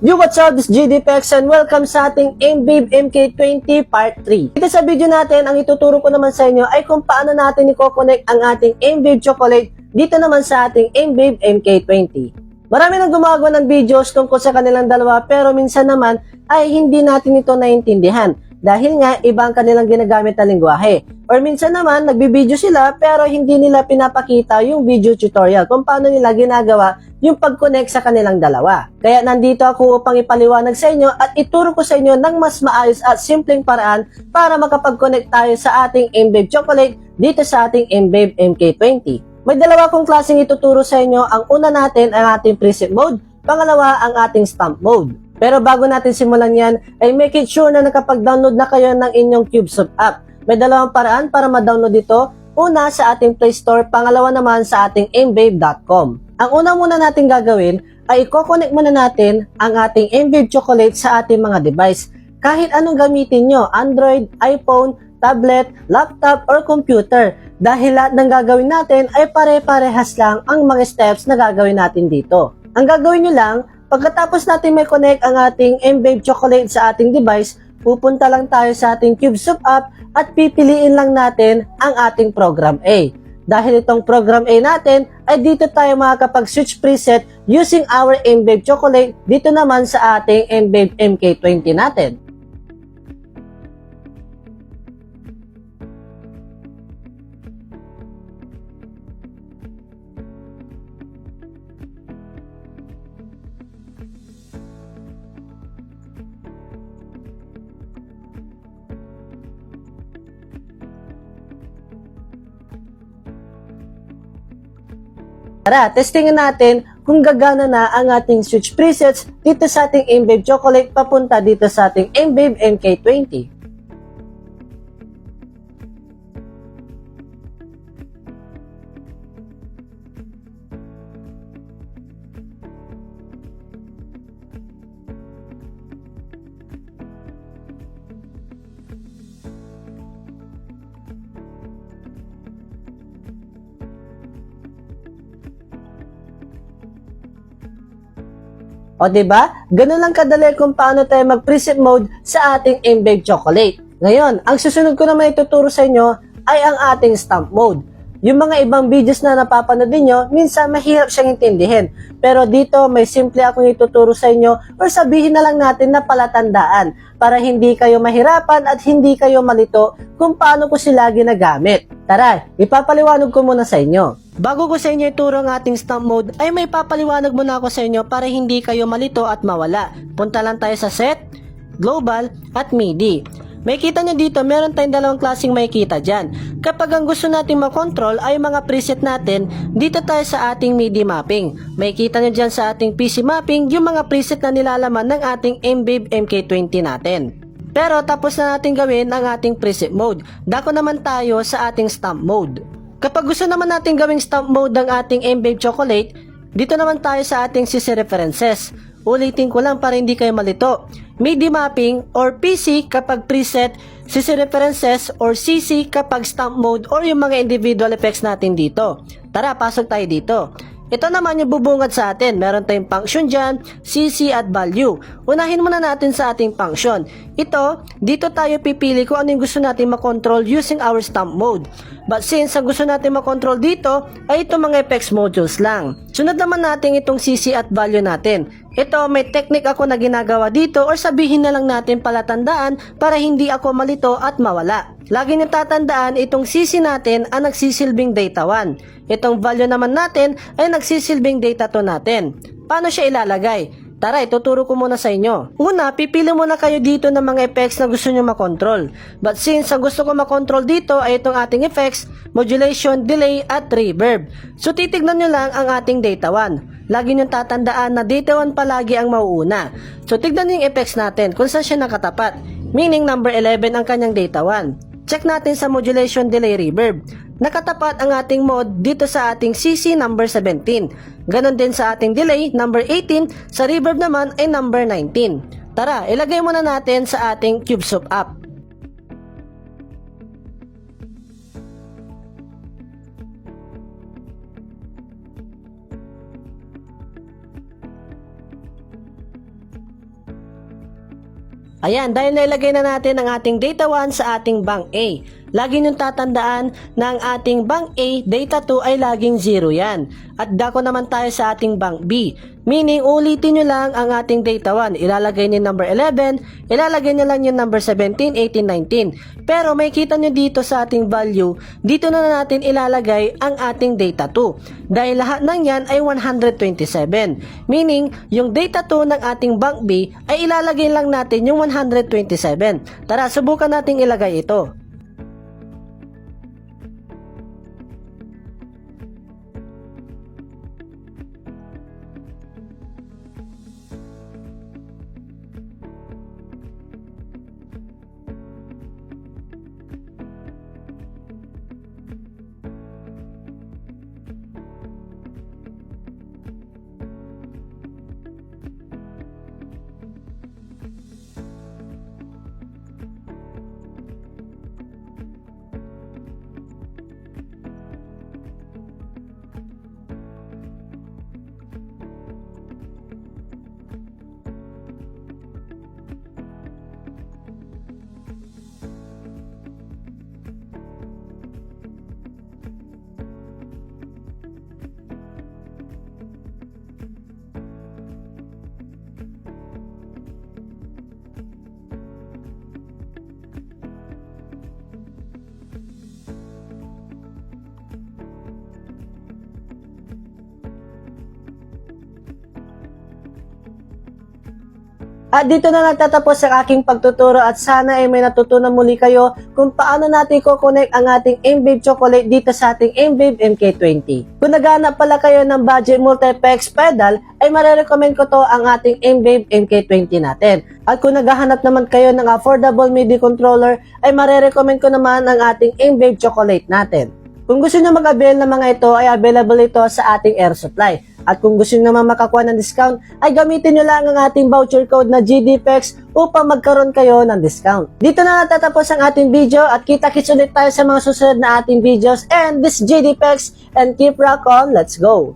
Yo, what's up? This is GDPX and welcome sa ating MBABE MK20 Part 3. Dito sa video natin, ang ituturo ko naman sa inyo ay kung paano natin i-connect ang ating MBABE Chocolate dito naman sa ating MBABE MK20. Marami nang gumagawa ng videos tungkol sa kanilang dalawa pero minsan naman ay hindi natin ito naiintindihan dahil nga iba ang kanilang ginagamit na lengguwahe. Or minsan naman, nagbibideo sila pero hindi nila pinapakita yung video tutorial kung paano nila ginagawa yung pag-connect sa kanilang dalawa. Kaya nandito ako upang ipaliwanag sa inyo at ituro ko sa inyo ng mas maayos at simpleng paraan para makapag-connect tayo sa ating MBABE Chocolate dito sa ating MBABE MK20. May dalawa kong klaseng ituturo sa inyo. Ang una natin ang ating preset mode, pangalawa ang ating stamp mode. Pero bago natin simulan yan, ay make it sure na nakapag-download na kayo ng inyong CubeSoft app. May dalawang paraan para ma-download ito. Una sa ating Play Store, pangalawa naman sa ating mbabe.com. Ang una muna natin gagawin ay i-connect muna natin ang ating MBABE Chocolate sa ating mga device. Kahit anong gamitin nyo, Android, iPhone, tablet, laptop, or computer. Dahil lahat ng gagawin natin ay pare-parehas lang ang mga steps na gagawin natin dito. Ang gagawin nyo lang, pagkatapos natin may connect ang ating MBABE Chocolate sa ating device, pupunta lang tayo sa ating CubeSoft app at pipiliin lang natin ang ating Program A. Dahil itong Program A natin, ay dito tayo makakapag-switch preset using our MBABE Chocolate dito naman sa ating MBABE MK20 natin. Tara, testingin natin kung gagana na ang ating switch presets dito sa ating MBABE Chocolate papunta dito sa ating MBABE MK20. O diba? Ganun lang kadali kung paano tayo mag-preset mode sa ating MBABE Chocolate. Ngayon, ang susunod ko naman ituturo sa inyo ay ang ating stamp mode. Yung mga ibang videos na napapanood niyo, minsan mahirap siyang intindihin. Pero dito, may simple akong ituturo sa inyo or sabihin na lang natin na palatandaan para hindi kayo mahirapan at hindi kayo malito kung paano ko sila ginagamit. Tara, ipapaliwanag ko muna sa inyo. Bago ko sa inyo ituro ang ating stamp mode, ay may papaliwanag muna ako sa inyo para hindi kayo malito at mawala. Punta lang tayo sa Set, Global, at MIDI. May kita nyo dito, meron tayong dalawang klaseng makikita dyan. Kapag ang gusto natin makontrol ay mga preset natin, dito tayo sa ating MIDI mapping. May kita nyo dyan sa ating PC mapping, yung mga preset na nilalaman ng ating MBABE MK20 natin. Pero tapos na natin gawin ang ating preset mode. Dako naman tayo sa ating stamp mode. Kapag gusto naman natin gawing stamp mode ng ating MBABE Chocolate, dito naman tayo sa ating CC References. Ulitin ko lang para hindi kayo malito. MIDI mapping or PC kapag preset, CC References or CC kapag stamp mode or yung mga individual effects natin dito. Tara, pasok tayo dito. Ito naman yung bubungad sa atin. Meron tayong function dyan, CC at value. Unahin muna natin sa ating function. Ito, dito tayo pipili kung ano yung gusto natin makontrol using our stamp mode. But since ang gusto natin makontrol dito ay itong mga effects modules lang. Sunod naman natin itong CC at value natin. Ito, may technique ako na ginagawa dito or sabihin na lang natin palatandaan para hindi ako malito at mawala. Lagi niyo tatandaan itong CC natin ang nagsisilbing data 1. Itong value naman natin ay nagsisilbing data 2 natin. Paano siya ilalagay? Tara, ituturo ko muna sa inyo. Una, pipili muna kayo dito ng mga effects na gusto nyo makontrol. But since ang gusto ko makontrol dito ay itong ating effects, modulation, delay, at reverb. So titignan nyo lang ang ating data 1. Lagi nyo tatandaan na data 1 palagi ang mauuna. So tignan nyo yung effects natin kung saan siya nakatapat. Meaning number 11 ang kanyang data 1. Check natin sa modulation, delay, reverb. Nakatapat ang ating mode dito sa ating CC number 17. Ganon din sa ating delay number 18, sa reverb naman ay number 19. Tara, ilagay muna natin sa ating CubeSoft app. Ayan, dahil nailagay na natin ang ating data 1 sa ating bank A. Lagi niyong tatandaan na ang ating bank A, data 2 ay laging 0 yan. At dako naman tayo sa ating bank B. Meaning, ulitin nyo lang ang ating data 1. Ilalagay niyo number 11, ilalagay nyo lang yung number 17, 18, 19. Pero may kita nyo dito sa ating value, dito na natin ilalagay ang ating data 2. Dahil lahat ng yan ay 127. Meaning, yung data 2 ng ating bank B ay ilalagay lang natin yung 127. Tara, subukan nating ilagay ito. At dito na nagtatapos ang aking pagtuturo at sana ay may natutunan muli kayo kung paano natin i-connect ang ating MBabe Chocolate dito sa ating MBabe MK20. Kung naghahanap pala kayo ng budget multiplex pedal, ay marirecommend ko to ang ating MBabe MK20 natin. At kung naghahanap naman kayo ng affordable MIDI controller, ay marirecommend ko naman ang ating MBabe Chocolate natin. Kung gusto nyo mag-avail ng mga ito, ay available ito sa ating air supply. At kung gusto nyo naman makakuha ng discount, ay gamitin nyo lang ang ating voucher code na GDPEX upang magkaroon kayo ng discount. Dito na natatapos ang ating video at kita-kits ulit tayo sa mga susunod na ating videos. And this is GDPEX and keep rock on, let's go!